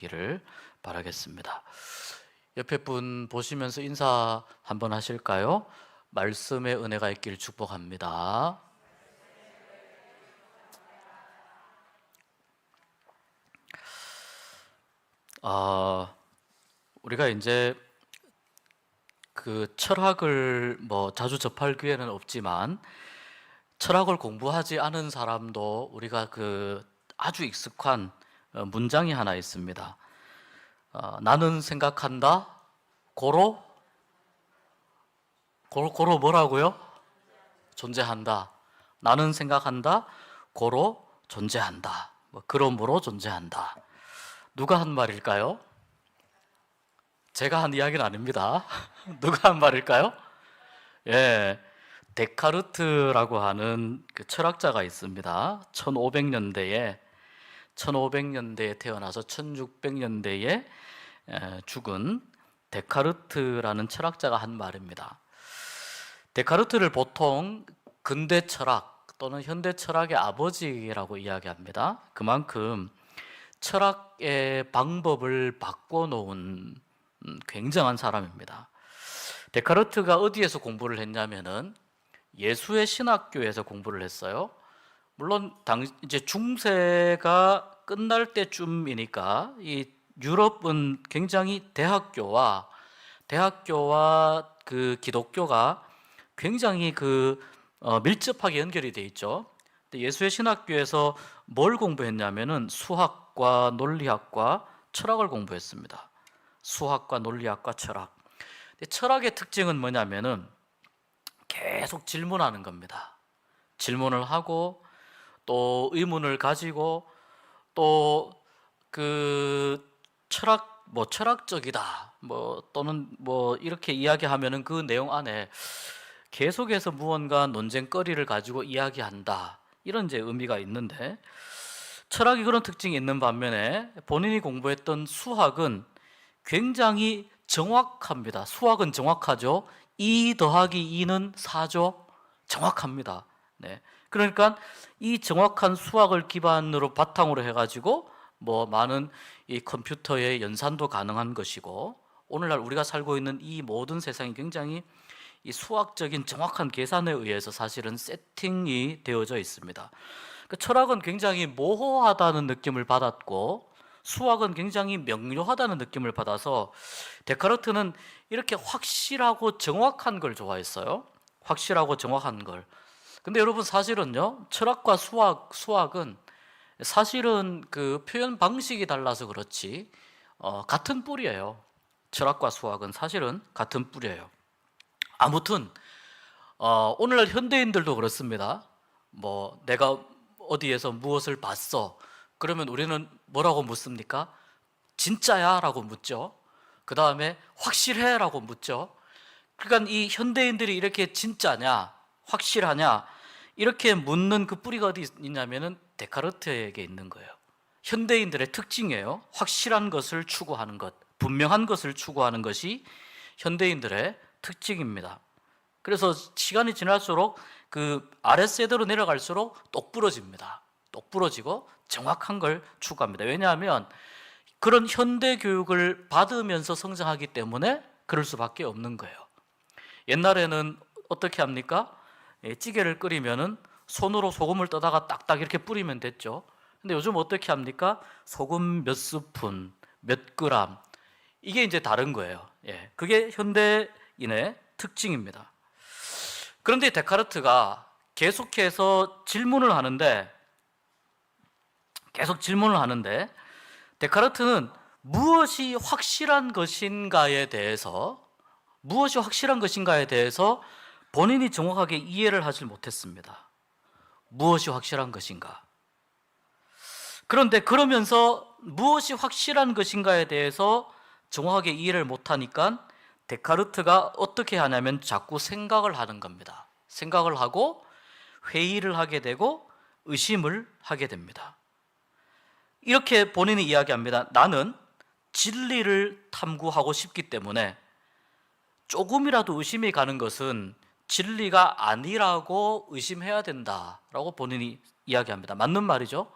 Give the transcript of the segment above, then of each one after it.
기를 바라겠습니다. 옆에 분 보시면서 인사 한번 하실까요? 말씀의 은혜가 있기를 축복합니다. 우리가 이제 그 철학을 자주 접할 기회는 없지만 철학을 공부하지 않은 사람도 우리가 아주 익숙한 문장이 하나 있습니다. 나는 생각한다. 고로 뭐라고요? 존재한다. 나는 생각한다. 고로 존재한다. 그러므로 존재한다. 누가 한 말일까요? 제가 한 이야기는 아닙니다. 누가 한 말일까요? 예, 데카르트라고 하는 그 철학자가 있습니다. 1500년대에 태어나서 1600년대에 죽은 데카르트라는 철학자가 한 말입니다. 데카르트를 보통 근대 철학 또는 현대 철학의 아버지라고 이야기합니다. 그만큼 철학의 방법을 바꿔놓은 굉장한 사람입니다. 데카르트가 어디에서 공부를 했냐면은 예수의 신학교에서 공부를 했어요. 물론 이제 중세가 끝날 때쯤이니까 이 유럽은 굉장히 대학교와 그 기독교가 굉장히 밀접하게 연결이 돼 있죠. 근데 예수의 신학교에서 뭘 공부했냐면은 수학과 논리학과 철학을 공부했습니다. 수학과 논리학과 철학. 근데 철학의 특징은 뭐냐면은 계속 질문하는 겁니다. 질문을 하고 또 의문을 가지고 또 철학적이다 또는 이렇게 이야기하면은 그 내용 안에 계속해서 무언가 논쟁거리를 가지고 이야기한다, 이런 이제 의미가 있는데, 철학이 그런 특징이 있는 반면에 본인이 공부했던 수학은 굉장히 정확합니다. 수학은 정확하죠. 2 더하기 2는 4죠. 정확합니다. 네. 그러니까 이 정확한 수학을 기반으로 바탕으로 해가지고 많은 이 컴퓨터의 연산도 가능한 것이고, 오늘날 우리가 살고 있는 이 모든 세상이 굉장히 이 수학적인 정확한 계산에 의해서 사실은 세팅이 되어져 있습니다. 철학은 굉장히 모호하다는 느낌을 받았고 수학은 굉장히 명료하다는 느낌을 받아서 데카르트는 이렇게 확실하고 정확한 걸 좋아했어요. 확실하고 정확한 걸. 근데 여러분, 사실은요, 철학과 수학은 사실은 그 표현 방식이 달라서 그렇지 같은 뿌리예요. 철학과 수학은 사실은 같은 뿌리예요. 아무튼 오늘날 현대인들도 그렇습니다. 내가 어디에서 무엇을 봤어? 그러면 우리는 뭐라고 묻습니까? 진짜야? 라고 묻죠. 그 다음에 확실해? 라고 묻죠. 그러니까 이 현대인들이 이렇게 진짜냐? 확실하냐? 이렇게 묻는 그 뿌리가 어디 있냐면은 데카르트에게 있는 거예요. 현대인들의 특징이에요. 확실한 것을 추구하는 것, 분명한 것을 추구하는 것이 현대인들의 특징입니다. 그래서 시간이 지날수록 그 아랫세대로 내려갈수록 똑부러집니다. 똑부러지고 정확한 걸 추구합니다. 왜냐하면 그런 현대 교육을 받으면서 성장하기 때문에 그럴 수밖에 없는 거예요. 옛날에는 어떻게 합니까? 찌개를 끓이면은 손으로 소금을 떠다가 딱딱 이렇게 뿌리면 됐죠. 근데 요즘 어떻게 합니까? 소금 몇 스푼, 몇 그램, 이게 이제 다른 거예요. 그게 현대인의 특징입니다. 그런데 데카르트가 계속해서 질문을 하는데 데카르트는 무엇이 확실한 것인가에 대해서 본인이 정확하게 이해를 하지 못했습니다. 무엇이 확실한 것인가? 그런데 그러면서 무엇이 확실한 것인가에 대해서 정확하게 이해를 못하니까 데카르트가 어떻게 하냐면 자꾸 생각을 하는 겁니다. 생각을 하고 회의를 하게 되고 의심을 하게 됩니다. 이렇게 본인이 이야기합니다. 나는 진리를 탐구하고 싶기 때문에 조금이라도 의심이 가는 것은 진리가 아니라고 의심해야 된다라고 본인이 이야기합니다. 맞는 말이죠.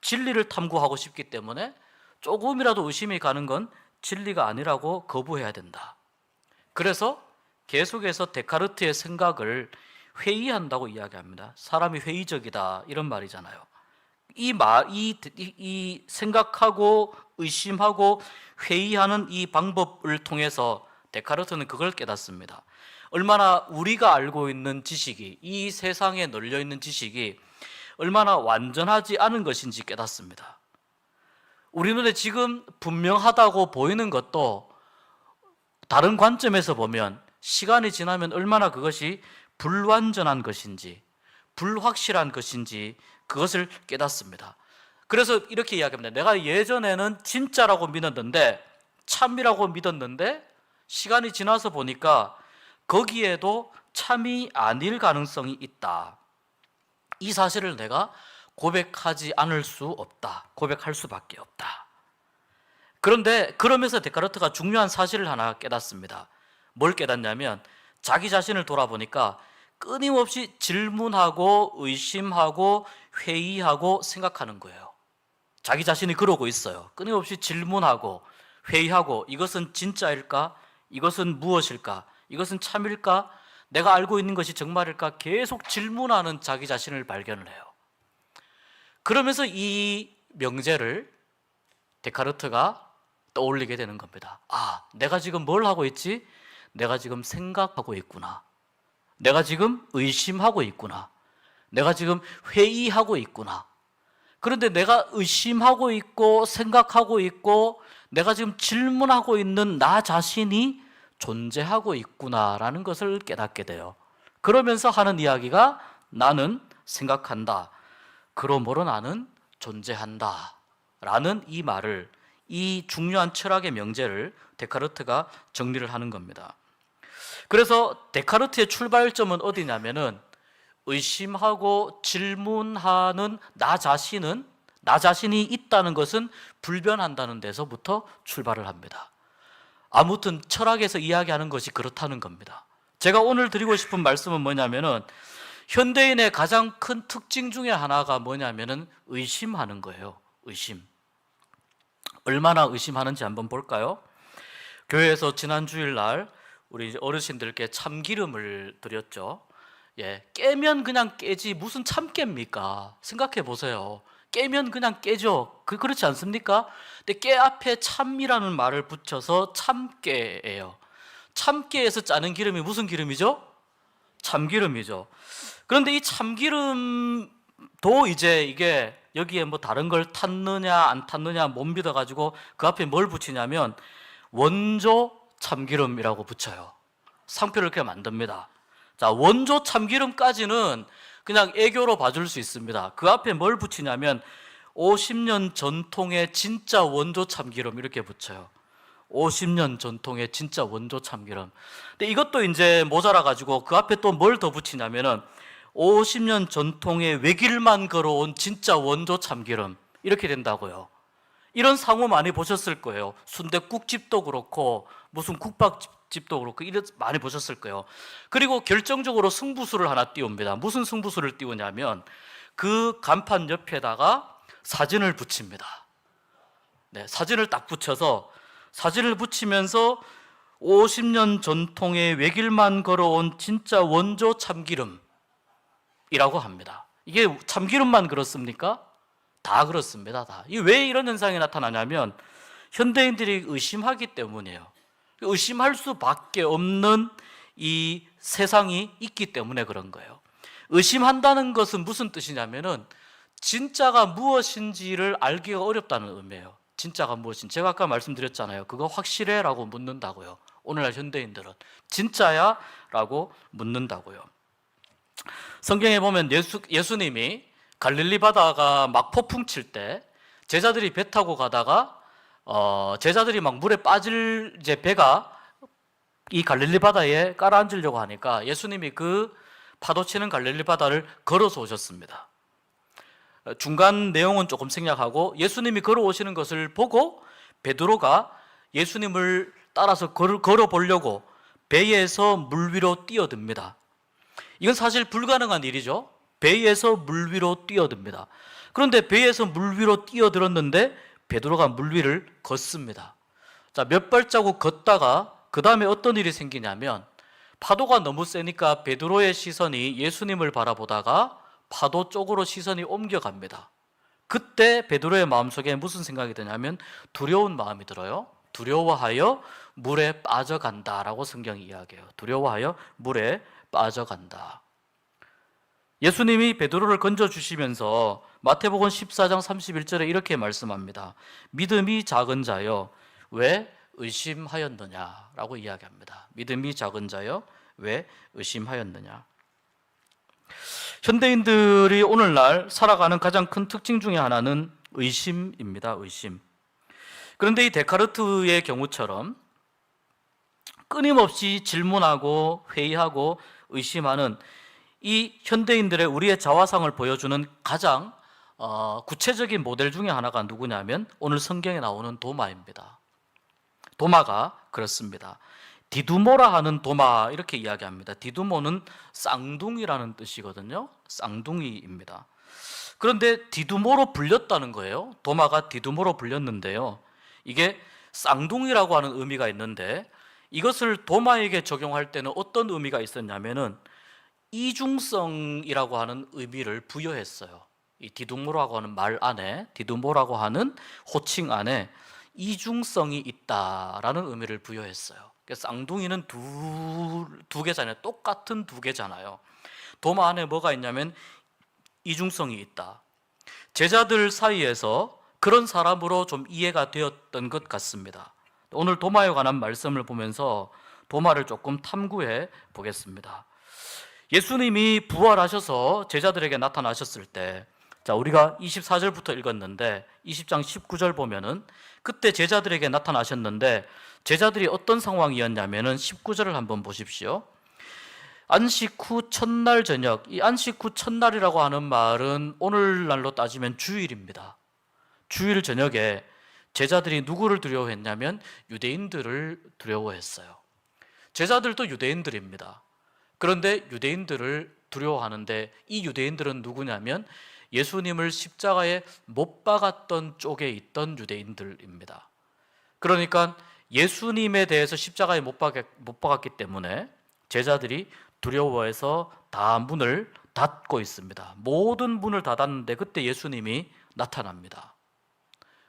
진리를 탐구하고 싶기 때문에 조금이라도 의심이 가는 건 진리가 아니라고 거부해야 된다. 그래서 계속해서 데카르트의 생각을 회의한다고 이야기합니다. 사람이 회의적이다 이런 말이잖아요. 이 생각하고 의심하고 회의하는 이 방법을 통해서 데카르트는 그걸 깨닫습니다. 얼마나 우리가 알고 있는 지식이, 이 세상에 널려 있는 지식이 얼마나 완전하지 않은 것인지 깨닫습니다. 우리 눈에 지금 분명하다고 보이는 것도 다른 관점에서 보면 시간이 지나면 얼마나 그것이 불완전한 것인지, 불확실한 것인지 그것을 깨닫습니다. 그래서 이렇게 이야기합니다. 내가 예전에는 진짜라고 믿었는데, 참이라고 믿었는데 시간이 지나서 보니까 거기에도 참이 아닐 가능성이 있다. 이 사실을 내가 고백하지 않을 수 없다. 고백할 수밖에 없다. 그런데 그러면서 데카르트가 중요한 사실을 하나 깨닫습니다. 뭘 깨닫냐면 자기 자신을 돌아보니까 끊임없이 질문하고 의심하고 회의하고 생각하는 거예요. 자기 자신이 그러고 있어요. 끊임없이 질문하고 회의하고, 이것은 진짜일까? 이것은 무엇일까? 이것은 참일까? 내가 알고 있는 것이 정말일까? 계속 질문하는 자기 자신을 발견을 해요. 그러면서 이 명제를 데카르트가 떠올리게 되는 겁니다. 아, 내가 지금 뭘 하고 있지? 내가 지금 생각하고 있구나. 내가 지금 의심하고 있구나. 내가 지금 회의하고 있구나. 그런데 내가 의심하고 있고 생각하고 있고 내가 지금 질문하고 있는 나 자신이 존재하고 있구나라는 것을 깨닫게 돼요. 그러면서 하는 이야기가 나는 생각한다. 그러므로 나는 존재한다. 라는 이 말을, 이 중요한 철학의 명제를 데카르트가 정리를 하는 겁니다. 그래서 데카르트의 출발점은 어디냐면은 의심하고 질문하는 나 자신이 있다는 것은 불변한다는 데서부터 출발을 합니다. 아무튼 철학에서 이야기하는 것이 그렇다는 겁니다. 제가 오늘 드리고 싶은 말씀은 뭐냐면은 현대인의 가장 큰 특징 중에 하나가 뭐냐면은 의심하는 거예요. 의심. 얼마나 의심하는지 한번 볼까요? 교회에서 지난 주일날 우리 어르신들께 참기름을 드렸죠. 깨면 그냥 깨지 무슨 참깨입니까? 생각해 보세요. 깨면 그냥 깨죠. 그렇지 않습니까? 근데 깨 앞에 참이라는 말을 붙여서 참깨예요. 참깨에서 짜는 기름이 무슨 기름이죠? 참기름이죠. 그런데 이 참기름도 이제 이게 여기에 뭐 다른 걸 탔느냐 안 탔느냐 못 믿어가지고 그 앞에 뭘 붙이냐면 원조 참기름이라고 붙여요. 상표를 이렇게 만듭니다. 자, 원조 참기름까지는 그냥 애교로 봐줄 수 있습니다. 그 앞에 뭘 붙이냐면 50년 전통의 진짜 원조 참기름 이렇게 붙여요. 50년 전통의 진짜 원조 참기름. 근데 이것도 이제 모자라가지고 그 앞에 또 뭘 더 붙이냐면은 50년 전통의 외길만 걸어온 진짜 원조 참기름 이렇게 된다고요. 이런 상호 많이 보셨을 거예요. 순댓국집도 그렇고 무슨 국밥집도 그렇고 이런 많이 보셨을 거예요. 그리고 결정적으로 승부수를 하나 띄웁니다. 무슨 승부수를 띄우냐면 그 간판 옆에다가 사진을 붙입니다. 네, 사진을 딱 붙여서 사진을 붙이면서 50년 전통의 외길만 걸어온 진짜 원조 참기름이라고 합니다. 이게 참기름만 그렇습니까? 다 그렇습니다. 다. 왜 이런 현상이 나타나냐면 현대인들이 의심하기 때문이에요. 의심할 수밖에 없는 이 세상이 있기 때문에 그런 거예요. 의심한다는 것은 무슨 뜻이냐면은 진짜가 무엇인지를 알기가 어렵다는 의미예요. 진짜가 무엇인지. 제가 아까 말씀드렸잖아요. 그거 확실해? 라고 묻는다고요. 오늘날 현대인들은 진짜야? 라고 묻는다고요. 성경에 보면 예수님이 갈릴리 바다가 막 폭풍 칠 때 제자들이 배 타고 가다가 제자들이 막 물에 빠질 이제 배가 이 갈릴리 바다에 깔아앉으려고 하니까 예수님이 그 파도 치는 갈릴리 바다를 걸어서 오셨습니다. 중간 내용은 조금 생략하고 예수님이 걸어오시는 것을 보고 베드로가 예수님을 따라서 걸어 보려고 배에서 물 위로 뛰어듭니다. 이건 사실 불가능한 일이죠. 배에서 물 위로 뛰어듭니다. 그런데 배에서 물 위로 뛰어들었는데 베드로가 물 위를 걷습니다. 자, 몇 발자국 걷다가 그 다음에 어떤 일이 생기냐면 파도가 너무 세니까 베드로의 시선이 예수님을 바라보다가 파도 쪽으로 시선이 옮겨갑니다. 그때 베드로의 마음속에 무슨 생각이 드냐면 두려운 마음이 들어요. 두려워하여 물에 빠져간다라고 성경이 이야기해요. 두려워하여 물에 빠져간다. 예수님이 베드로를 건져주시면서 마태복음 14장 31절에 이렇게 말씀합니다. 믿음이 작은 자여 왜 의심하였느냐라고 이야기합니다. 믿음이 작은 자여 왜 의심하였느냐. 현대인들이 오늘날 살아가는 가장 큰 특징 중에 하나는 의심입니다. 의심. 그런데 이 데카르트의 경우처럼 끊임없이 질문하고 회의하고 의심하는 이 현대인들의 우리의 자화상을 보여주는 가장 구체적인 모델 중에 하나가 누구냐면 오늘 성경에 나오는 도마입니다. 도마가 그렇습니다. 디두모라 하는 도마 이렇게 이야기합니다. 디두모는 쌍둥이라는 뜻이거든요. 쌍둥이입니다. 그런데 디두모로 불렸다는 거예요. 도마가 디두모로 불렸는데요. 이게 쌍둥이라고 하는 의미가 있는데 이것을 도마에게 적용할 때는 어떤 의미가 있었냐면은 이중성이라고 하는 의미를 부여했어요. 이 디두모라고 하는 말 안에, 디두모라고 하는 호칭 안에 이중성이 있다라는 의미를 부여했어요. 쌍둥이는 두 개잖아요. 똑같은 두 개잖아요. 도마 안에 뭐가 있냐면 이중성이 있다. 제자들 사이에서 그런 사람으로 좀 이해가 되었던 것 같습니다. 오늘 도마에 관한 말씀을 보면서 도마를 조금 탐구해 보겠습니다. 예수님이 부활하셔서 제자들에게 나타나셨을 때, 자, 우리가 24절부터 읽었는데 20장 19절 보면은 그때 제자들에게 나타나셨는데 제자들이 어떤 상황이었냐면은 19절을 한번 보십시오. 안식 후 첫날 저녁, 이 안식 후 첫날이라고 하는 말은 오늘날로 따지면 주일입니다. 주일 저녁에 제자들이 누구를 두려워했냐면 유대인들을 두려워했어요. 제자들도 유대인들입니다. 그런데 유대인들을 두려워하는데 이 유대인들은 누구냐면 예수님을 십자가에 못 박았던 쪽에 있던 유대인들입니다. 그러니까 예수님에 대해서 십자가에 못 박았기 때문에 제자들이 두려워해서 다 문을 닫고 있습니다. 모든 문을 닫았는데 그때 예수님이 나타납니다.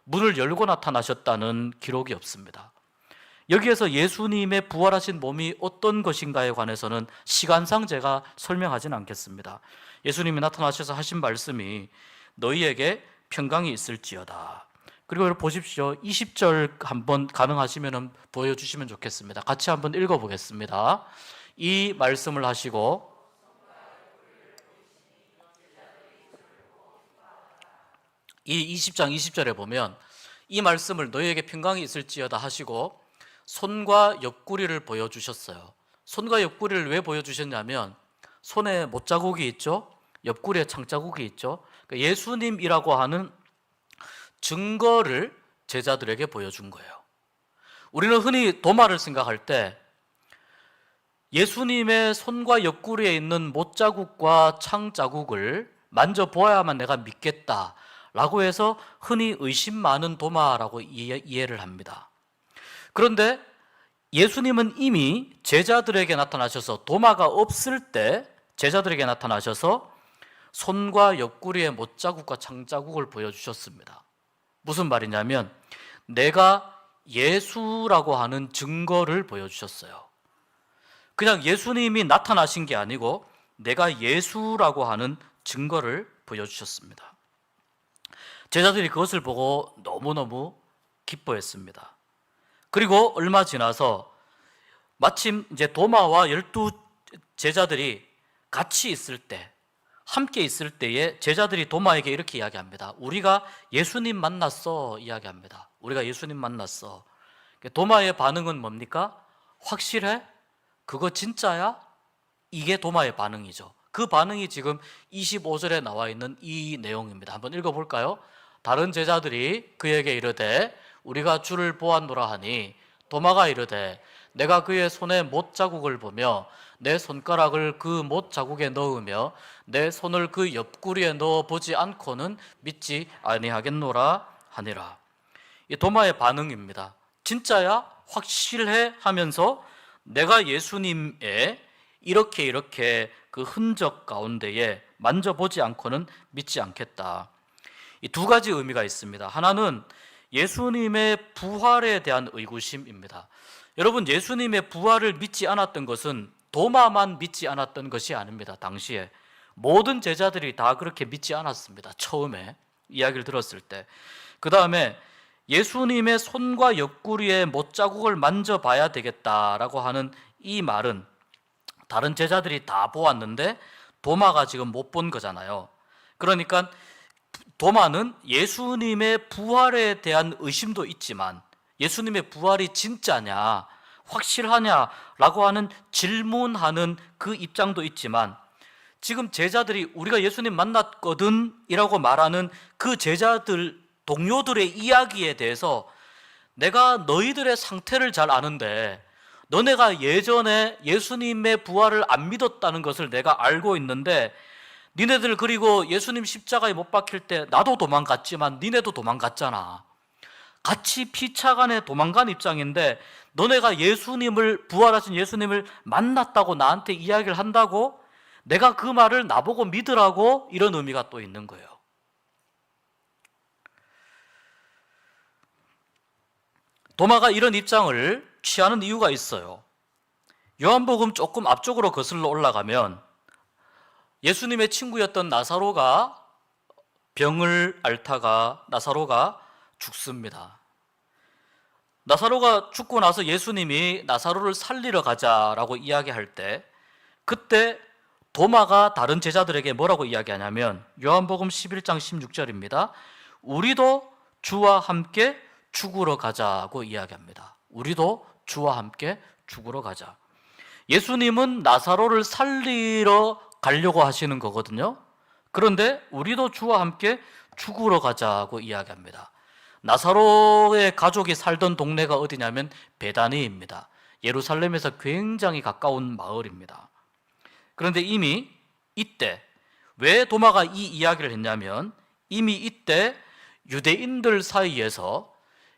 문을 열고 나타나셨다는 기록이 없습니다. 여기에서 예수님의 부활하신 몸이 어떤 것인가에 관해서는 시간상 제가 설명하지는 않겠습니다. 예수님이 나타나셔서 하신 말씀이 너희에게 평강이 있을지어다. 그리고 여러분 보십시오. 20절 한번 가능하시면 보여주시면 좋겠습니다. 같이 한번 읽어보겠습니다. 이 말씀을 하시고 이 20장 20절에 보면 이 말씀을 너희에게 평강이 있을지어다 하시고 손과 옆구리를 보여주셨어요. 손과 옆구리를 왜 보여주셨냐면 손에 못자국이 있죠. 옆구리에 창자국이 있죠. 예수님이라고 하는 증거를 제자들에게 보여준 거예요. 우리는 흔히 도마를 생각할 때 예수님의 손과 옆구리에 있는 못자국과 창자국을 만져보아야만 내가 믿겠다라고 해서 흔히 의심 많은 도마라고 이해를 합니다. 그런데 예수님은 이미 제자들에게 나타나셔서 도마가 없을 때 제자들에게 나타나셔서 손과 옆구리의 못자국과 창자국을 보여주셨습니다. 무슨 말이냐면 내가 예수라고 하는 증거를 보여주셨어요. 그냥 예수님이 나타나신 게 아니고 내가 예수라고 하는 증거를 보여주셨습니다. 제자들이 그것을 보고 너무너무 기뻐했습니다. 그리고 얼마 지나서 마침 이제 도마와 12 제자들이 같이 있을 때, 함께 있을 때에 제자들이 도마에게 이렇게 이야기합니다. 우리가 예수님 만났어 이야기합니다. 우리가 예수님 만났어. 도마의 반응은 뭡니까? 확실해? 그거 진짜야? 이게 도마의 반응이죠. 그 반응이 지금 25절에 나와 있는 이 내용입니다. 한번 읽어볼까요? 다른 제자들이 그에게 이르되 우리가 주를 보았노라 하니 도마가 이르되 내가 그의 손에 못자국을 보며 내 손가락을 그 못자국에 넣으며 내 손을 그 옆구리에 넣어보지 않고는 믿지 아니하겠노라 하니라. 이 도마의 반응입니다. 진짜야? 확실해? 하면서 내가 예수님의 이렇게 그 흔적 가운데에 만져보지 않고는 믿지 않겠다. 이 두 가지 의미가 있습니다. 하나는 예수님의 부활에 대한 의구심입니다. 여러분, 예수님의 부활을 믿지 않았던 것은 도마만 믿지 않았던 것이 아닙니다. 당시에 모든 제자들이 다 그렇게 믿지 않았습니다. 처음에 이야기를 들었을 때. 그 다음에 예수님의 손과 옆구리에 못자국을 만져봐야 되겠다라고 하는 이 말은 다른 제자들이 다 보았는데 도마가 지금 못 본 거잖아요. 그러니까 도마는 예수님의 부활에 대한 의심도 있지만 예수님의 부활이 진짜냐, 확실하냐라고 하는 질문하는 그 입장도 있지만 지금 제자들이 우리가 예수님 만났거든 이라고 말하는 그 제자들, 동료들의 이야기에 대해서 내가 너희들의 상태를 잘 아는데 너네가 예전에 예수님의 부활을 안 믿었다는 것을 내가 알고 있는데 니네들 그리고 예수님 십자가에 못 박힐 때 나도 도망갔지만 니네도 도망갔잖아. 같이 피차간에 도망간 입장인데 너네가 예수님을, 부활하신 예수님을 만났다고 나한테 이야기를 한다고? 내가 그 말을 나보고 믿으라고? 이런 의미가 또 있는 거예요. 도마가 이런 입장을 취하는 이유가 있어요. 요한복음 조금 앞쪽으로 거슬러 올라가면 예수님의 친구였던 나사로가 병을 앓다가 나사로가 죽습니다. 나사로가 죽고 나서 예수님이 나사로를 살리러 가자라고 이야기할 때 그때 도마가 다른 제자들에게 뭐라고 이야기하냐면 요한복음 11장 16절입니다. 우리도 주와 함께 죽으러 가자고 이야기합니다. 우리도 주와 함께 죽으러 가자. 예수님은 나사로를 살리러 가려고 하시는 거거든요. 그런데 우리도 주와 함께 죽으러 가자고 이야기합니다. 나사로의 가족이 살던 동네가 어디냐면 베다니입니다. 예루살렘에서 굉장히 가까운 마을입니다. 그런데 이미 이때 왜 도마가 이 이야기를 했냐면 이미 이때 유대인들 사이에서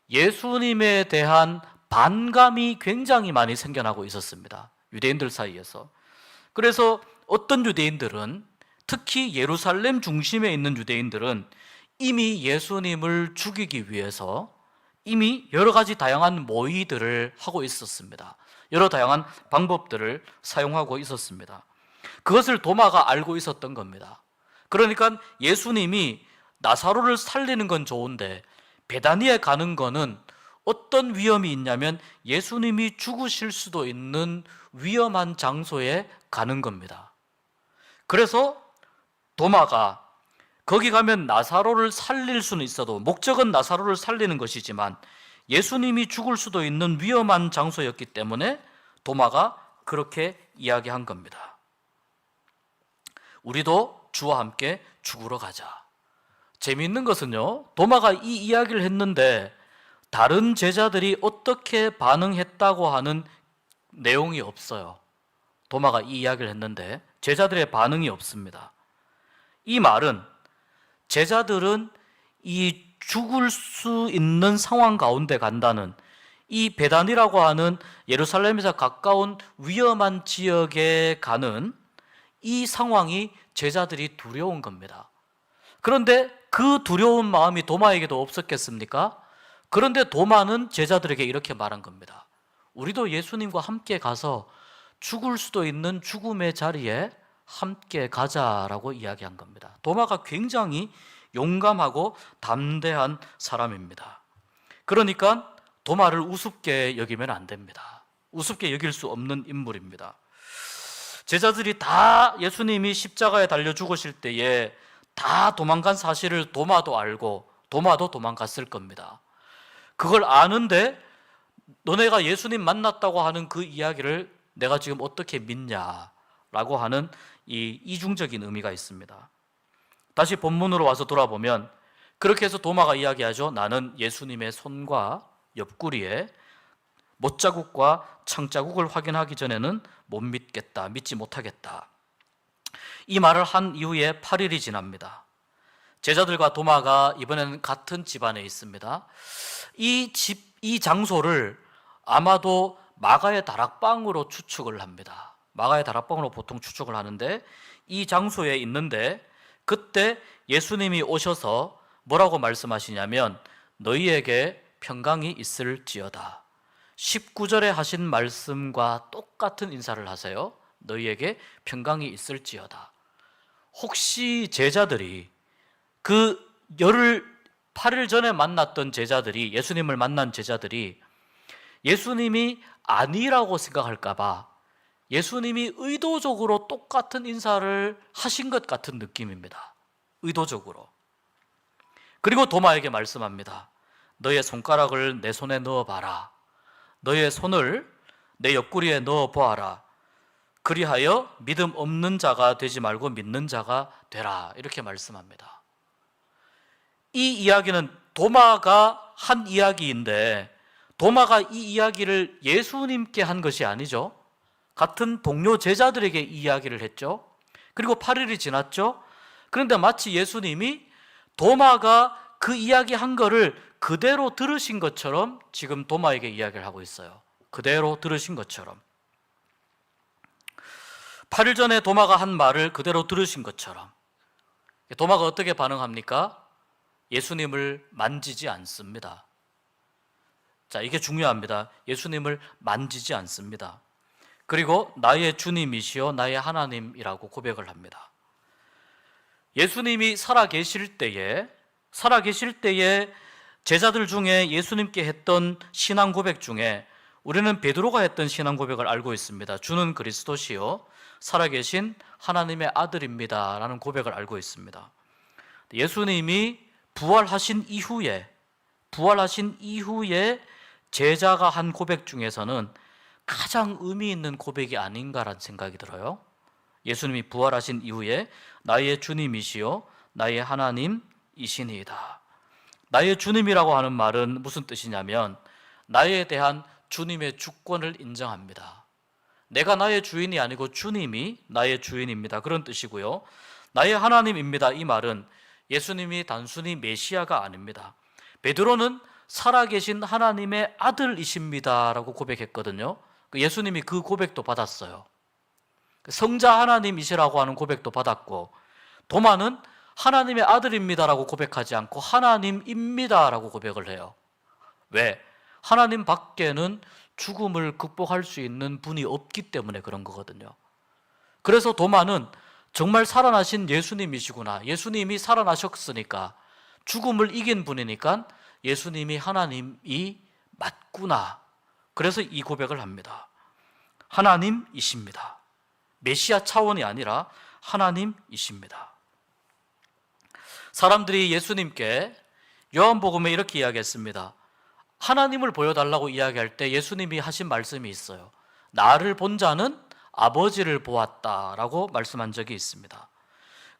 예수님에 대한 반감이 굉장히 많이 생겨나고 있었습니다. 유대인들 사이에서. 그래서 어떤 유대인들은, 특히 예루살렘 중심에 있는 유대인들은 이미 예수님을 죽이기 위해서 이미 여러 가지 다양한 모의들을 하고 있었습니다. 여러 다양한 방법들을 사용하고 있었습니다. 그것을 도마가 알고 있었던 겁니다. 그러니까 예수님이 나사로를 살리는 건 좋은데 베다니에 가는 거는 어떤 위험이 있냐면 예수님이 죽으실 수도 있는 위험한 장소에 가는 겁니다. 그래서 도마가 거기 가면 나사로를 살릴 수는 있어도 목적은 나사로를 살리는 것이지만 예수님이 죽을 수도 있는 위험한 장소였기 때문에 도마가 그렇게 이야기한 겁니다. 우리도 주와 함께 죽으러 가자. 재미있는 것은요, 도마가 이 이야기를 했는데 다른 제자들이 어떻게 반응했다고 하는 내용이 없어요. 도마가 이 이야기를 했는데 제자들의 반응이 없습니다. 이 말은 제자들은 이 죽을 수 있는 상황 가운데 간다는 이 베단이라고 하는 예루살렘에서 가까운 위험한 지역에 가는 이 상황이 제자들이 두려운 겁니다. 그런데 그 두려운 마음이 도마에게도 없었겠습니까? 그런데 도마는 제자들에게 이렇게 말한 겁니다. 우리도 예수님과 함께 가서 죽을 수도 있는 죽음의 자리에 함께 가자라고 이야기한 겁니다. 도마가 굉장히 용감하고 담대한 사람입니다. 그러니까 도마를 우습게 여기면 안 됩니다. 우습게 여길 수 없는 인물입니다. 제자들이 다 예수님이 십자가에 달려 죽으실 때에 다 도망간 사실을 도마도 알고 도마도 도망갔을 겁니다. 그걸 아는데 너네가 예수님 만났다고 하는 그 이야기를 내가 지금 어떻게 믿냐라고 하는 이 이중적인 의미가 있습니다. 다시 본문으로 와서 돌아보면 그렇게 해서 도마가 이야기하죠. 나는 예수님의 손과 옆구리에 못자국과 창자국을 확인하기 전에는 못 믿겠다, 믿지 못하겠다. 이 말을 한 이후에 8일이 지납니다. 제자들과 도마가 이번에는 같은 집안에 있습니다. 이 장소를 아마도 마가의 다락방으로 추측을 합니다. 마가의 다락방으로 보통 추측을 하는데 이 장소에 있는데 그때 예수님이 오셔서 뭐라고 말씀하시냐면 너희에게 평강이 있을지어다. 19절에 하신 말씀과 똑같은 인사를 하세요. 너희에게 평강이 있을지어다. 혹시 제자들이 그 열흘 8일 전에 만났던 제자들이, 예수님을 만난 제자들이 예수님이 아니라고 생각할까 봐 예수님이 의도적으로 똑같은 인사를 하신 것 같은 느낌입니다. 의도적으로. 그리고 도마에게 말씀합니다. 너의 손가락을 내 손에 넣어봐라. 너의 손을 내 옆구리에 넣어보아라. 그리하여 믿음 없는 자가 되지 말고 믿는 자가 되라. 이렇게 말씀합니다. 이 이야기는 도마가 한 이야기인데 도마가 이 이야기를 예수님께 한 것이 아니죠. 같은 동료 제자들에게 이 이야기를 했죠. 그리고 8일이 지났죠. 그런데 마치 예수님이 도마가 그 이야기 한 거를 그대로 들으신 것처럼 지금 도마에게 이야기를 하고 있어요. 그대로 들으신 것처럼. 8일 전에 도마가 한 말을 그대로 들으신 것처럼. 도마가 어떻게 반응합니까? 예수님을 만지지 않습니다. 자, 이게 중요합니다. 예수님을 만지지 않습니다. 그리고 나의 주님이시여 나의 하나님이라고 고백을 합니다. 예수님이 살아계실 때에 제자들 중에 예수님께 했던 신앙 고백 중에 우리는 베드로가 했던 신앙 고백을 알고 있습니다. 주는 그리스도시요 살아계신 하나님의 아들입니다 라는 고백을 알고 있습니다. 예수님이 부활하신 이후에 제자가 한 고백 중에서는 가장 의미 있는 고백이 아닌가라는 생각이 들어요. 예수님이 부활하신 이후에 나의 주님이시요 나의 하나님이시니이다. 나의 주님이라고 하는 말은 무슨 뜻이냐면 나에 대한 주님의 주권을 인정합니다. 내가 나의 주인이 아니고 주님이 나의 주인입니다. 그런 뜻이고요. 나의 하나님입니다. 이 말은 예수님이 단순히 메시아가 아닙니다. 베드로는 살아계신 하나님의 아들이십니다라고 고백했거든요. 예수님이 그 고백도 받았어요. 성자 하나님이시라고 하는 고백도 받았고, 도마는 하나님의 아들입니다라고 고백하지 않고 하나님입니다라고 고백을 해요. 왜? 하나님 밖에는 죽음을 극복할 수 있는 분이 없기 때문에 그런 거거든요. 그래서 도마는 정말 살아나신 예수님이시구나, 예수님이 살아나셨으니까, 죽음을 이긴 분이니까 예수님이 하나님이 맞구나, 그래서 이 고백을 합니다. 하나님이십니다. 메시아 차원이 아니라 하나님이십니다. 사람들이 예수님께 요한복음에 이렇게 이야기했습니다. 하나님을 보여달라고 이야기할 때 예수님이 하신 말씀이 있어요. 나를 본 자는 아버지를 보았다라고 말씀한 적이 있습니다.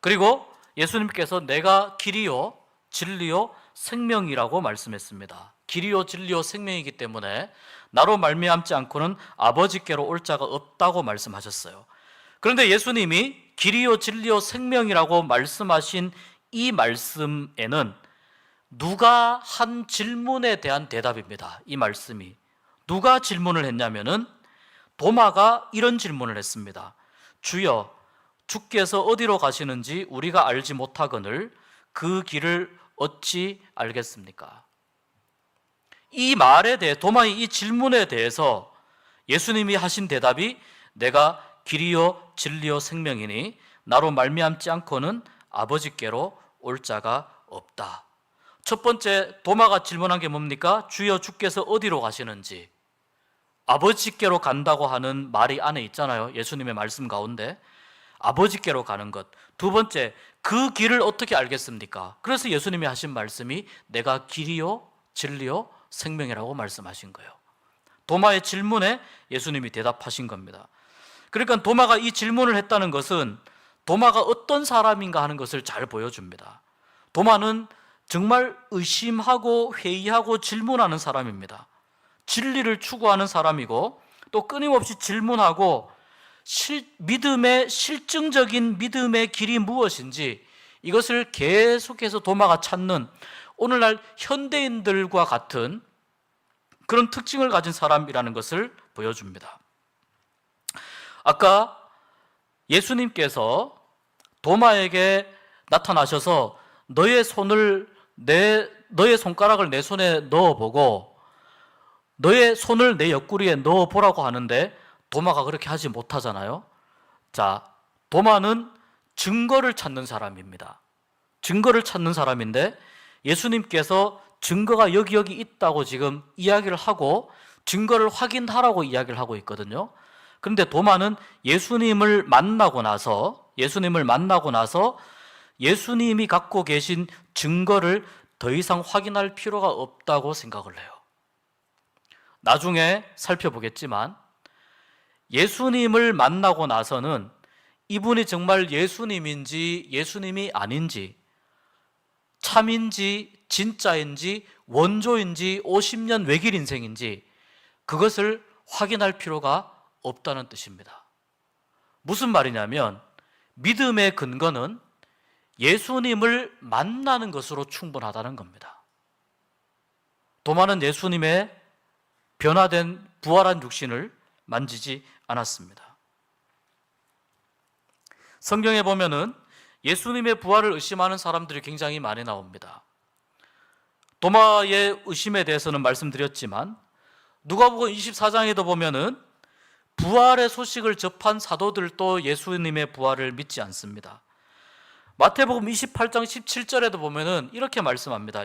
그리고 예수님께서 내가 길이요 진리요 생명이라고 말씀했습니다. 길이요 진리요 생명이기 때문에 나로 말미암지 않고는 아버지께로 올 자가 없다고 말씀하셨어요. 그런데 예수님이 길이요 진리요 생명이라고 말씀하신 이 말씀에는 누가 한 질문에 대한 대답입니다. 이 말씀이 누가 질문을 했냐면은 도마가 이런 질문을 했습니다. 주여, 주께서 어디로 가시는지 우리가 알지 못하거늘 그 길을 어찌 알겠습니까? 이 말에 대해, 도마의 이 질문에 대해서 예수님이 하신 대답이 내가 길이요 진리요 생명이니 나로 말미암지 않고는 아버지께로 올 자가 없다. 첫 번째, 도마가 질문한 게 뭡니까? 주여, 주께서 어디로 가시는지. 아버지께로 간다고 하는 말이 안에 있잖아요. 예수님의 말씀 가운데 아버지께로 가는 것. 두 번째, 그 길을 어떻게 알겠습니까? 그래서 예수님이 하신 말씀이 내가 길이요 진리요 생명이라고 말씀하신 거예요. 도마의 질문에 예수님이 대답하신 겁니다. 그러니까 도마가 이 질문을 했다는 것은 도마가 어떤 사람인가 하는 것을 잘 보여줍니다. 도마는 정말 의심하고 회의하고 질문하는 사람입니다. 진리를 추구하는 사람이고 또 끊임없이 질문하고 믿음의 실증적인 믿음의 길이 무엇인지 이것을 계속해서 도마가 찾는 오늘날 현대인들과 같은 그런 특징을 가진 사람이라는 것을 보여줍니다. 아까 예수님께서 도마에게 나타나셔서 너의 손가락을 내 손에 넣어보고 너의 손을 내 옆구리에 넣어보라고 하는데 도마가 그렇게 하지 못하잖아요. 자, 도마는 증거를 찾는 사람입니다. 증거를 찾는 사람인데 예수님께서 증거가 여기 있다고 지금 이야기를 하고 증거를 확인하라고 이야기를 하고 있거든요. 그런데 도마는 예수님을 만나고 나서 예수님이 갖고 계신 증거를 더 이상 확인할 필요가 없다고 생각을 해요. 나중에 살펴보겠지만 예수님을 만나고 나서는 이분이 정말 예수님인지 예수님이 아닌지, 참인지 진짜인지 원조인지 50년 외길 인생인지 그것을 확인할 필요가 없다는 뜻입니다. 무슨 말이냐면 믿음의 근거는 예수님을 만나는 것으로 충분하다는 겁니다. 도마는 예수님의 변화된 부활한 육신을 만지지 않았습니다. 성경에 보면은 예수님의 부활을 의심하는 사람들이 굉장히 많이 나옵니다. 도마의 의심에 대해서는 말씀드렸지만 누가복음 24장에도 보면은 부활의 소식을 접한 사도들도 예수님의 부활을 믿지 않습니다. 마태복음 28장 17절에도 보면은 이렇게 말씀합니다.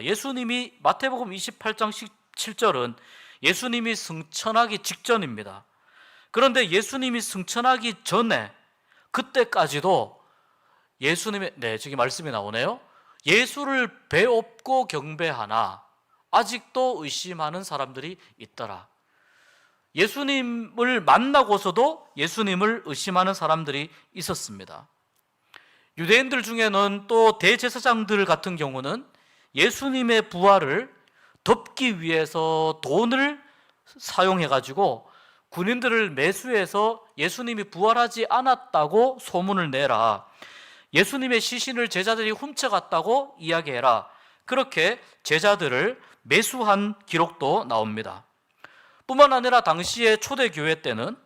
마태복음 28장 17절은 예수님이 승천하기 직전입니다. 그런데 예수님이 승천하기 전에 그때까지도 저기 말씀이 나오네요. 예수를 배엎고 경배하나 아직도 의심하는 사람들이 있더라. 예수님을 만나고서도 예수님을 의심하는 사람들이 있었습니다. 유대인들 중에는 또 대제사장들 같은 경우는 예수님의 부활을 덮기 위해서 돈을 사용해가지고 군인들을 매수해서 예수님이 부활하지 않았다고 소문을 내라. 예수님의 시신을 제자들이 훔쳐갔다고 이야기해라. 그렇게 제자들을 매수한 기록도 나옵니다. 뿐만 아니라 당시의 초대교회 때는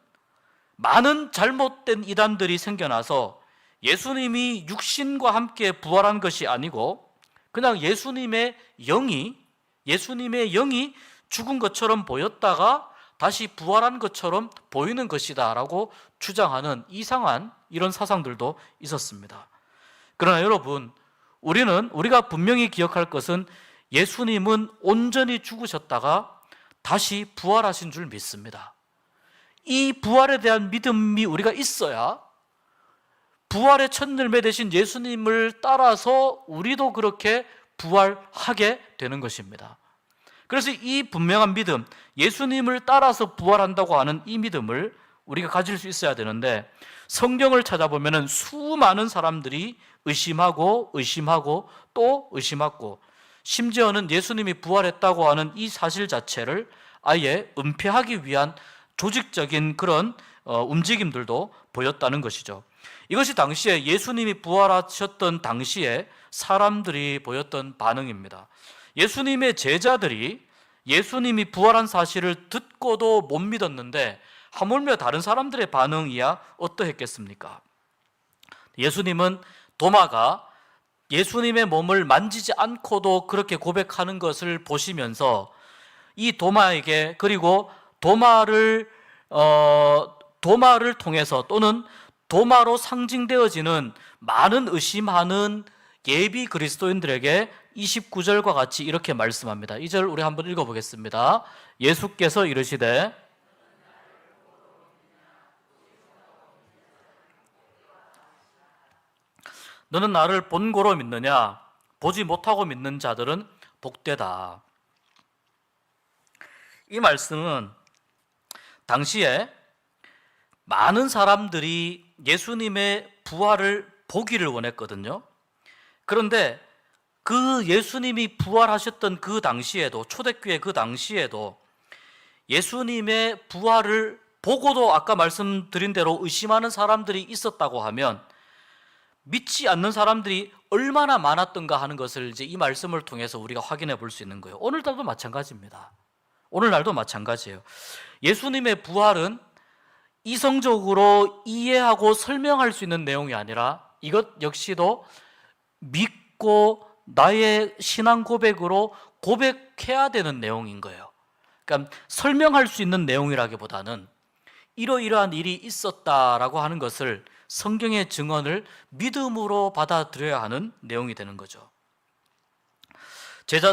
많은 잘못된 이단들이 생겨나서 예수님이 육신과 함께 부활한 것이 아니고 그냥 예수님의 영이 죽은 것처럼 보였다가 다시 부활한 것처럼 보이는 것이다 라고 주장하는 이상한 이런 사상들도 있었습니다. 그러나 여러분, 우리가 분명히 기억할 것은 예수님은 온전히 죽으셨다가 다시 부활하신 줄 믿습니다. 이 부활에 대한 믿음이 우리가 있어야 부활의 첫 열매 되신 예수님을 따라서 우리도 그렇게 부활하게 되는 것입니다. 그래서 이 분명한 믿음, 예수님을 따라서 부활한다고 하는 이 믿음을 우리가 가질 수 있어야 되는데 성경을 찾아보면 수많은 사람들이 의심하고 또 의심하고 심지어는 예수님이 부활했다고 하는 이 사실 자체를 아예 은폐하기 위한 조직적인 그런 움직임들도 보였다는 것이죠. 이것이 당시에 예수님이 부활하셨던 당시에 사람들이 보였던 반응입니다. 예수님의 제자들이 예수님이 부활한 사실을 듣고도 못 믿었는데 하물며 다른 사람들의 반응이야 어떠했겠습니까? 도마가 예수님의 몸을 만지지 않고도 그렇게 고백하는 것을 보시면서 이 도마에게, 그리고 도마를 통해서 또는 도마로 상징되어지는 많은 의심하는 예비 그리스도인들에게 29절과 같이 이렇게 말씀합니다. 이 절 우리 한번 읽어보겠습니다. 예수께서 이르시되 너는 나를 본고로 믿느냐? 보지 못하고 믿는 자들은 복되다. 이 말씀은 당시에 많은 사람들이 예수님의 부활을 보기를 원했거든요. 그런데 그 예수님이 부활하셨던 그 당시에도, 초대교회 그 당시에도 예수님의 부활을 보고도 아까 말씀드린 대로 의심하는 사람들이 있었다고 하면 믿지 않는 사람들이 얼마나 많았던가 하는 것을 이제 이 말씀을 통해서 우리가 확인해 볼 수 있는 거예요. 오늘날도 마찬가지입니다. 오늘날도 마찬가지예요. 예수님의 부활은 이성적으로 이해하고 설명할 수 있는 내용이 아니라 이것 역시도 믿고 나의 신앙 고백으로 고백해야 되는 내용인 거예요. 그러니까 설명할 수 있는 내용이라기보다는 이러이러한 일이 있었다라고 하는 것을 성경의 증언을 믿음으로 받아들여야 하는 내용이 되는 거죠.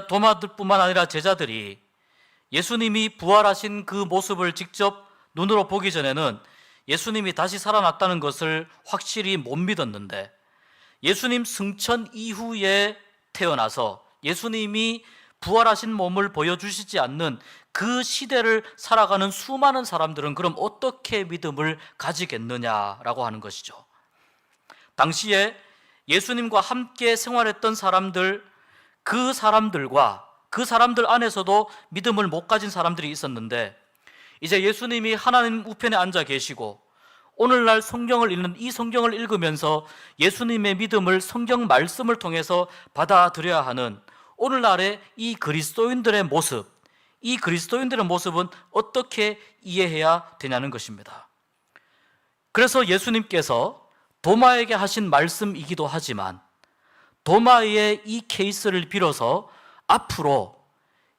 도마들뿐만 아니라 제자들이 예수님이 부활하신 그 모습을 직접 눈으로 보기 전에는 예수님이 다시 살아났다는 것을 확실히 못 믿었는데, 예수님 승천 이후에 태어나서 예수님이 부활하신 몸을 보여주시지 않는 그 시대를 살아가는 수많은 사람들은 그럼 어떻게 믿음을 가지겠느냐라고 하는 것이죠. 당시에 예수님과 함께 생활했던 사람들, 그 사람들 안에서도 믿음을 못 가진 사람들이 있었는데, 이제 예수님이 하나님 우편에 앉아 계시고 오늘날 성경을 읽는 이 성경을 읽으면서 예수님의 믿음을 성경 말씀을 통해서 받아들여야 하는 오늘날의 이 그리스도인들의 모습, 이 그리스도인들의 모습은 어떻게 이해해야 되냐는 것입니다. 그래서 예수님께서 도마에게 하신 말씀이기도 하지만 도마의 이 케이스를 빌어서 앞으로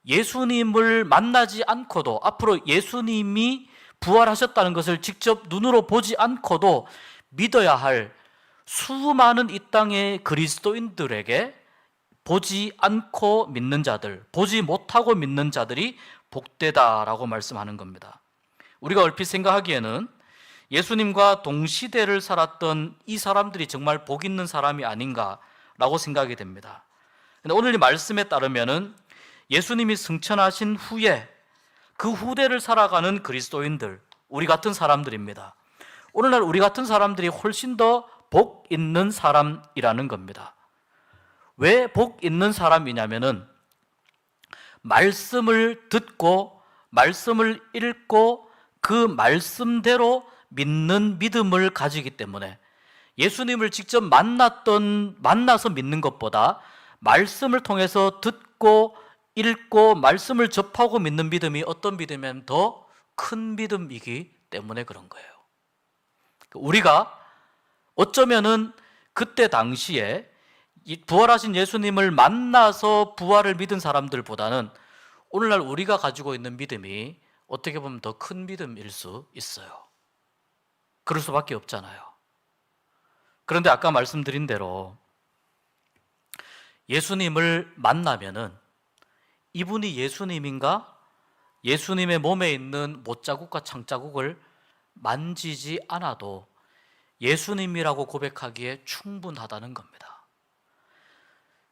예수님을 만나지 않고도, 앞으로 예수님이 부활하셨다는 것을 직접 눈으로 보지 않고도 믿어야 할 수많은 이 땅의 그리스도인들에게 보지 않고 믿는 자들, 보지 못하고 믿는 자들이 복되다라고 말씀하는 겁니다. 우리가 얼핏 생각하기에는 예수님과 동시대를 살았던 이 사람들이 정말 복 있는 사람이 아닌가라고 생각이 됩니다. 근데 오늘 이 말씀에 따르면은 예수님이 승천하신 후에 그 후대를 살아가는 그리스도인들, 우리 같은 사람들입니다. 오늘날 우리 같은 사람들이 훨씬 더 복 있는 사람이라는 겁니다. 왜 복 있는 사람이냐면은 말씀을 듣고 말씀을 읽고 그 말씀대로 믿는 믿음을 가지기 때문에, 예수님을 직접 만나서 믿는 것보다 말씀을 통해서 듣고 읽고 말씀을 접하고 믿는 믿음이 어떤 믿음이면 더 큰 믿음이기 때문에 그런 거예요. 우리가 어쩌면은 그때 당시에 부활하신 예수님을 만나서 부활을 믿은 사람들보다는 오늘날 우리가 가지고 있는 믿음이 어떻게 보면 더 큰 믿음일 수 있어요. 그럴 수밖에 없잖아요. 그런데 아까 말씀드린 대로 예수님을 만나면은 이분이 예수님인가? 예수님의 몸에 있는 못자국과 창자국을 만지지 않아도 예수님이라고 고백하기에 충분하다는 겁니다.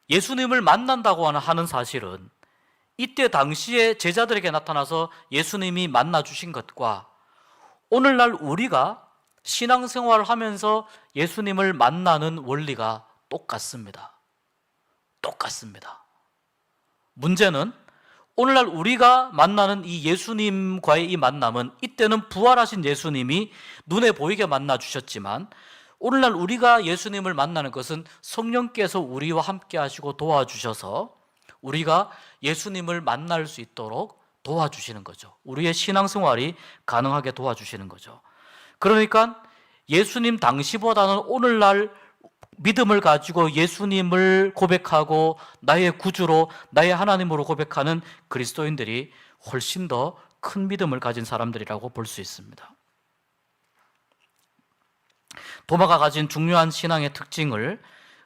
예수님을 만난다고 하는 사실은 이때 당시에 제자들에게 나타나서 예수님이 만나 주신 것과 오늘날 우리가 신앙생활을 하면서 예수님을 만나는 원리가 똑같습니다. 똑같습니다. 문제는 오늘날 우리가 만나는 이 예수님과의 이 만남은, 이때는 부활하신 예수님이 눈에 보이게 만나 주셨지만 오늘날 우리가 예수님을 만나는 것은 성령께서 우리와 함께 하시고 도와주셔서 우리가 예수님을 만날 수 있도록 도와주시는 거죠. 우리의 신앙생활이 가능하게 도와주시는 거죠. 그러니까 예수님 당시보다는 오늘날 믿음을 가지고 예수님을 고백하고 나의 구주로, 나의 하나님으로 고백하는 그리스도인들이 훨씬 더 큰 믿음을 가진 사람들이라고 볼 수 있습니다. 도마가 가진 중요한 신앙의 특징을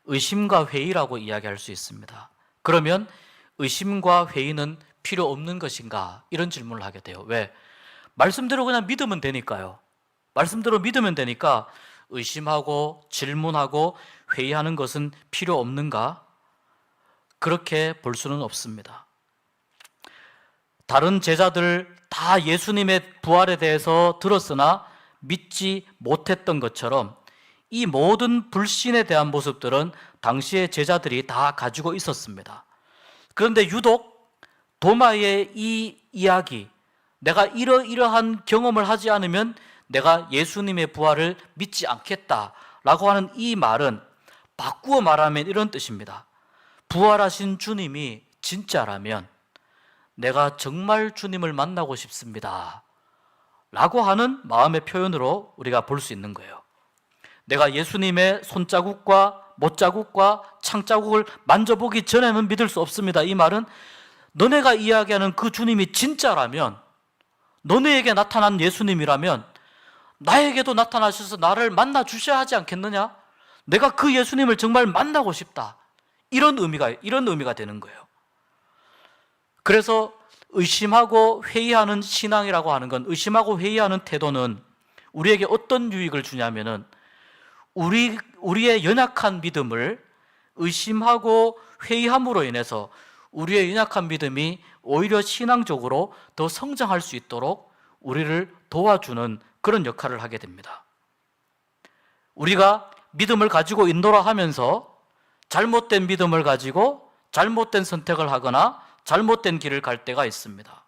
의심과 회의라고 이야기할 수 있습니다. 그러면 의심과 회의는 필요 없는 것인가? 이런 질문을 하게 돼요. 왜? 말씀대로 그냥 믿으면 되니까요. 말씀대로 믿으면 되니까 의심하고 질문하고 회의하는 것은 필요 없는가? 그렇게 볼 수는 없습니다. 다른 제자들 다 예수님의 부활에 대해서 들었으나 믿지 못했던 것처럼 이 모든 불신에 대한 모습들은 당시의 제자들이 다 가지고 있었습니다. 그런데 유독 도마의 이 이야기, 내가 이러이러한 경험을 하지 않으면 내가 예수님의 부활을 믿지 않겠다라고 하는 이 말은 바꾸어 말하면 이런 뜻입니다. 부활하신 주님이 진짜라면 내가 정말 주님을 만나고 싶습니다 라고 하는 마음의 표현으로 우리가 볼 수 있는 거예요. 내가 예수님의 손자국과 못자국과 창자국을 만져보기 전에는 믿을 수 없습니다. 이 말은 너네가 이야기하는 그 주님이 진짜라면, 너네에게 나타난 예수님이라면 나에게도 나타나셔서 나를 만나 주셔야 하지 않겠느냐? 내가 그 예수님을 정말 만나고 싶다. 이런 의미가 되는 거예요. 그래서 의심하고 회의하는 신앙이라고 하는 건, 의심하고 회의하는 태도는 우리에게 어떤 유익을 주냐면은 우리의 연약한 믿음을 의심하고 회의함으로 인해서 우리의 연약한 믿음이 오히려 신앙적으로 더 성장할 수 있도록 우리를 도와주는 그런 역할을 하게 됩니다. 우리가 믿음을 가지고 인도라 하면서 잘못된 믿음을 가지고 잘못된 선택을 하거나 잘못된 길을 갈 때가 있습니다.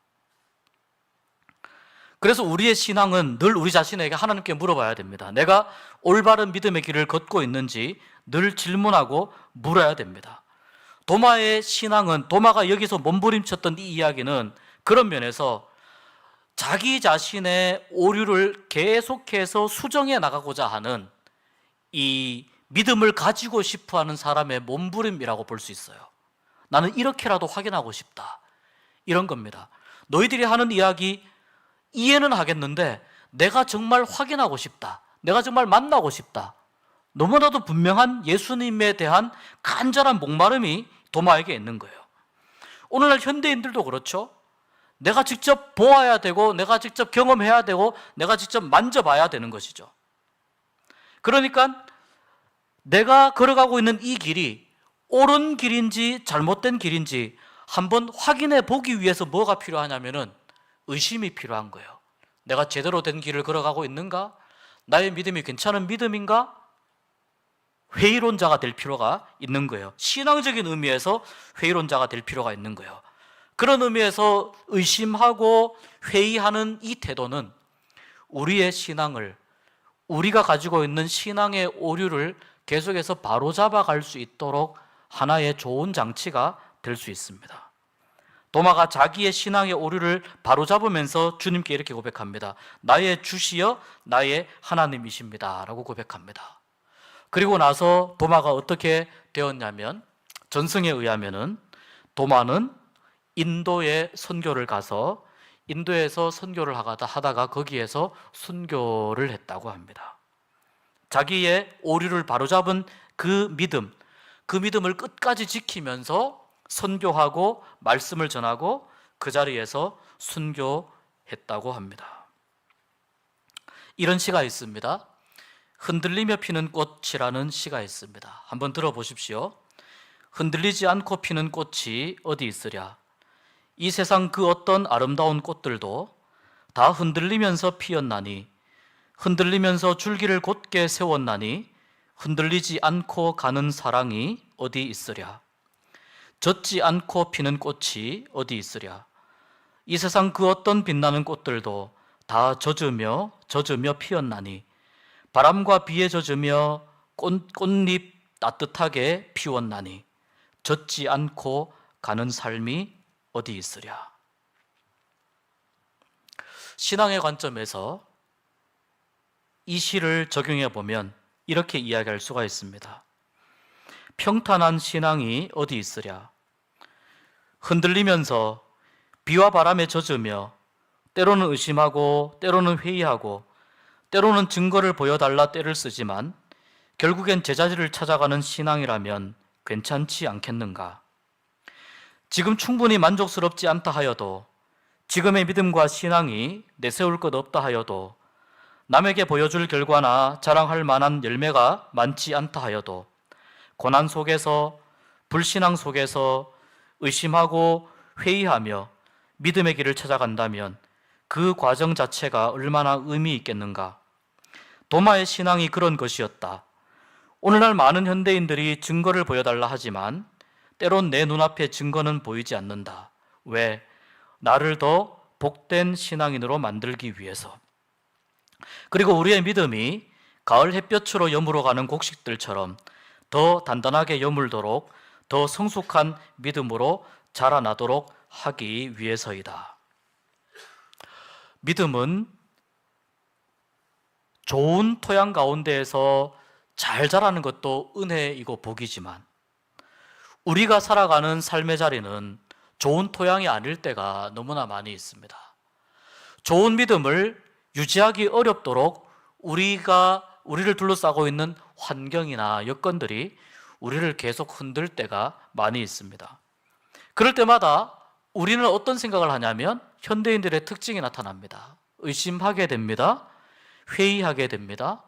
그래서 우리의 신앙은 늘 우리 자신에게 하나님께 물어봐야 됩니다. 내가 올바른 믿음의 길을 걷고 있는지 늘 질문하고 물어야 됩니다. 도마의 신앙은, 도마가 여기서 몸부림쳤던 이 이야기는 그런 면에서 자기 자신의 오류를 계속해서 수정해 나가고자 하는 이 믿음을 가지고 싶어 하는 사람의 몸부림이라고 볼 수 있어요. 나는 이렇게라도 확인하고 싶다, 이런 겁니다. 너희들이 하는 이야기 이해는 하겠는데 내가 정말 확인하고 싶다, 내가 정말 만나고 싶다. 너무나도 분명한 예수님에 대한 간절한 목마름이 도마에게 있는 거예요. 오늘날 현대인들도 그렇죠. 내가 직접 보아야 되고, 내가 직접 경험해야 되고, 내가 직접 만져봐야 되는 것이죠. 그러니까 내가 걸어가고 있는 이 길이 옳은 길인지 잘못된 길인지 한번 확인해 보기 위해서 뭐가 필요하냐면은 의심이 필요한 거예요. 내가 제대로 된 길을 걸어가고 있는가? 나의 믿음이 괜찮은 믿음인가? 회의론자가 될 필요가 있는 거예요. 신앙적인 의미에서 회의론자가 될 필요가 있는 거예요. 그런 의미에서 의심하고 회의하는 이 태도는 우리의 신앙을, 우리가 가지고 있는 신앙의 오류를 계속해서 바로잡아 갈 수 있도록 하나의 좋은 장치가 될 수 있습니다. 도마가 자기의 신앙의 오류를 바로잡으면서 주님께 이렇게 고백합니다. 나의 주시여 나의 하나님이십니다 라고 고백합니다. 그리고 나서 도마가 어떻게 되었냐면, 전승에 의하면은 도마는 인도에 선교를 가서 인도에서 선교를 하다가 거기에서 순교를 했다고 합니다. 자기의 오류를 바로잡은 그 믿음을 끝까지 지키면서 선교하고 말씀을 전하고 그 자리에서 순교했다고 합니다. 이런 시가 있습니다. 흔들리며 피는 꽃이라는 시가 있습니다. 한번 들어보십시오. 흔들리지 않고 피는 꽃이 어디 있으랴. 이 세상 그 어떤 아름다운 꽃들도 다 흔들리면서 피었나니, 흔들리면서 줄기를 곧게 세웠나니 흔들리지 않고 가는 사랑이 어디 있으랴. 젖지 않고 피는 꽃이 어디 있으랴. 이 세상 그 어떤 빛나는 꽃들도 다 젖으며 피었나니 바람과 비에 젖으며 꽃잎 따뜻하게 피웠나니 젖지 않고 가는 삶이 어디 있으랴. 신앙의 관점에서 이 시를 적용해 보면 이렇게 이야기할 수가 있습니다. 평탄한 신앙이 어디 있으랴. 흔들리면서 비와 바람에 젖으며 때로는 의심하고 때로는 회의하고 때로는 증거를 보여달라 떼를 쓰지만 결국엔 제자리를 찾아가는 신앙이라면 괜찮지 않겠는가. 지금 충분히 만족스럽지 않다 하여도, 지금의 믿음과 신앙이 내세울 것 없다 하여도, 남에게 보여줄 결과나 자랑할 만한 열매가 많지 않다 하여도 고난 속에서, 불신앙 속에서 의심하고 회의하며 믿음의 길을 찾아간다면 그 과정 자체가 얼마나 의미 있겠는가. 도마의 신앙이 그런 것이었다. 오늘날 많은 현대인들이 증거를 보여달라 하지만 때론 내 눈앞에 증거는 보이지 않는다. 왜? 나를 더 복된 신앙인으로 만들기 위해서. 그리고 우리의 믿음이 가을 햇볕으로 여물어가는 곡식들처럼 더 단단하게 여물도록 더 성숙한 믿음으로 자라나도록 하기 위해서이다. 믿음은 좋은 토양 가운데에서 잘 자라는 것도 은혜이고 복이지만 우리가 살아가는 삶의 자리는 좋은 토양이 아닐 때가 너무나 많이 있습니다. 좋은 믿음을 유지하기 어렵도록 우리를 둘러싸고 있는 환경이나 여건들이 우리를 계속 흔들 때가 많이 있습니다. 그럴 때마다 우리는 어떤 생각을 하냐면 현대인들의 특징이 나타납니다. 의심하게 됩니다. 회의하게 됩니다.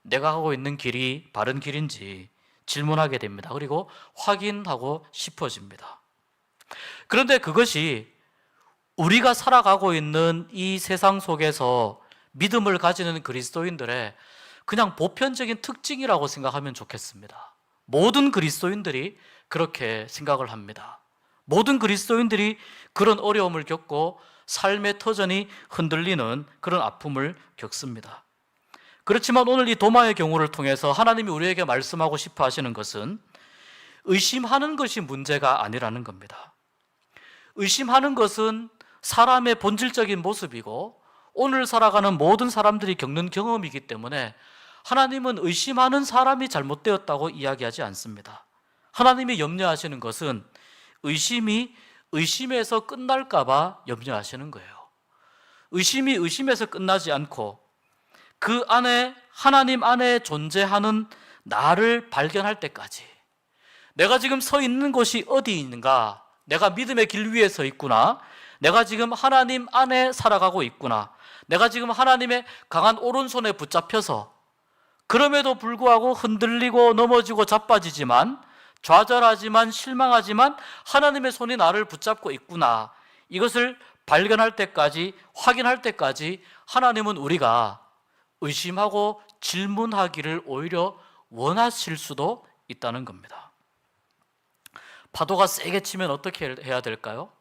내가 하고 있는 길이 바른 길인지 질문하게 됩니다. 그리고 확인하고 싶어집니다. 그런데 그것이 우리가 살아가고 있는 이 세상 속에서 믿음을 가지는 그리스도인들의 그냥 보편적인 특징이라고 생각하면 좋겠습니다. 모든 그리스도인들이 그렇게 생각을 합니다. 모든 그리스도인들이 그런 어려움을 겪고 삶의 터전이 흔들리는 그런 아픔을 겪습니다. 그렇지만 오늘 이 도마의 경우를 통해서 하나님이 우리에게 말씀하고 싶어 하시는 것은 의심하는 것이 문제가 아니라는 겁니다. 의심하는 것은 사람의 본질적인 모습이고 오늘 살아가는 모든 사람들이 겪는 경험이기 때문에 하나님은 의심하는 사람이 잘못되었다고 이야기하지 않습니다. 하나님이 염려하시는 것은 의심이 의심에서 끝날까 봐 염려하시는 거예요. 의심이 의심에서 끝나지 않고 그 안에 하나님 안에 존재하는 나를 발견할 때까지 내가 지금 서 있는 곳이 어디 있는가? 내가 믿음의 길 위에 서 있구나. 내가 지금 하나님 안에 살아가고 있구나. 내가 지금 하나님의 강한 오른손에 붙잡혀서 그럼에도 불구하고 흔들리고 넘어지고 자빠지지만 좌절하지만 실망하지만 하나님의 손이 나를 붙잡고 있구나. 이것을 발견할 때까지 확인할 때까지 하나님은 우리가 의심하고 질문하기를 오히려 원하실 수도 있다는 겁니다. 파도가 세게 치면 어떻게 해야 될까요?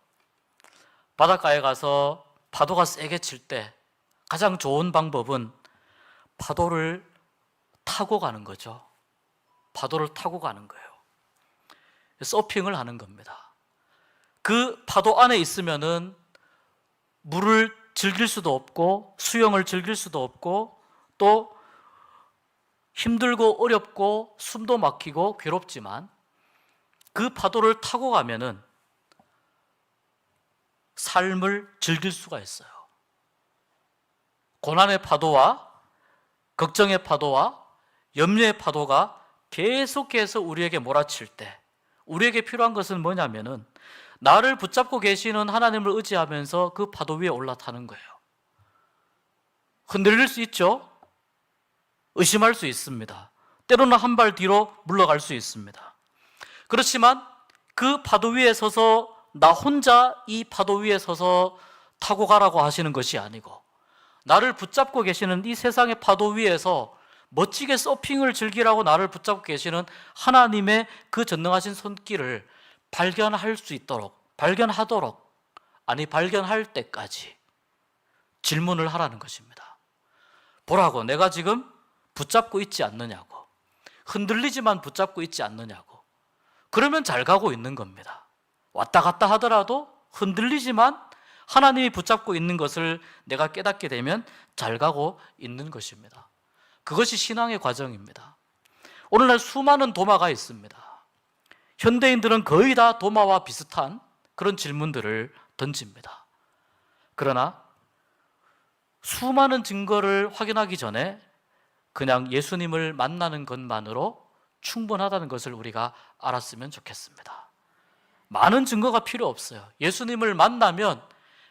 바닷가에 가서 파도가 세게 칠 때 가장 좋은 방법은 파도를 타고 가는 거죠. 파도를 타고 가는 거예요. 서핑을 하는 겁니다. 그 파도 안에 있으면은 물을 즐길 수도 없고 수영을 즐길 수도 없고 또 힘들고 어렵고 숨도 막히고 괴롭지만 그 파도를 타고 가면은 삶을 즐길 수가 있어요. 고난의 파도와 걱정의 파도와 염려의 파도가 계속해서 우리에게 몰아칠 때 우리에게 필요한 것은 뭐냐면은 나를 붙잡고 계시는 하나님을 의지하면서 그 파도 위에 올라타는 거예요. 흔들릴 수 있죠? 의심할 수 있습니다. 때로는 한 발 뒤로 물러갈 수 있습니다. 그렇지만 그 파도 위에 서서 나 혼자 이 파도 위에 서서 타고 가라고 하시는 것이 아니고 나를 붙잡고 계시는 이 세상의 파도 위에서 멋지게 서핑을 즐기라고 나를 붙잡고 계시는 하나님의 그 전능하신 손길을 발견할 수 있도록 발견하도록 발견할 때까지 질문을 하라는 것입니다. 보라고 내가 지금 붙잡고 있지 않느냐고 흔들리지만 붙잡고 있지 않느냐고 그러면 잘 가고 있는 겁니다. 왔다 갔다 하더라도 흔들리지만 하나님이 붙잡고 있는 것을 내가 깨닫게 되면 잘 가고 있는 것입니다. 그것이 신앙의 과정입니다. 오늘날 수많은 도마가 있습니다. 현대인들은 거의 다 도마와 비슷한 그런 질문들을 던집니다. 그러나 수많은 증거를 확인하기 전에 그냥 예수님을 만나는 것만으로 충분하다는 것을 우리가 알았으면 좋겠습니다. 많은 증거가 필요 없어요. 예수님을 만나면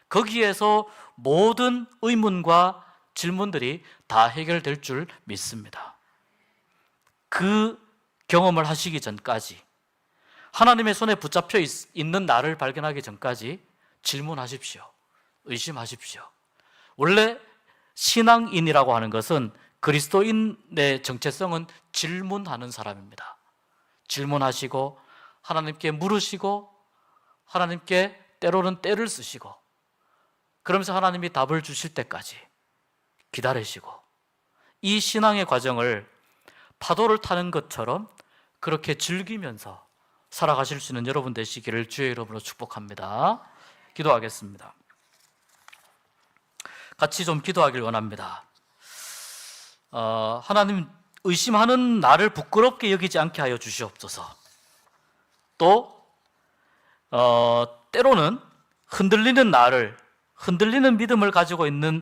거기에서 모든 의문과 질문들이 다 해결될 줄 믿습니다. 그 경험을 하시기 전까지 하나님의 손에 붙잡혀 있는 나를 발견하기 전까지 질문하십시오. 의심하십시오. 원래 신앙인이라고 하는 것은 그리스도인의 정체성은 질문하는 사람입니다. 질문하시고 하나님께 물으시고 하나님께 때로는 때를 쓰시고 그러면서 하나님이 답을 주실 때까지 기다리시고 이 신앙의 과정을 파도를 타는 것처럼 그렇게 즐기면서 살아가실 수 있는 여러분 되시기를 주의 이름으로 축복합니다. 기도하겠습니다. 같이 좀 기도하길 원합니다. 하나님, 의심하는 나를 부끄럽게 여기지 않게 하여 주시옵소서. 또 때로는 흔들리는 믿음을 가지고 있는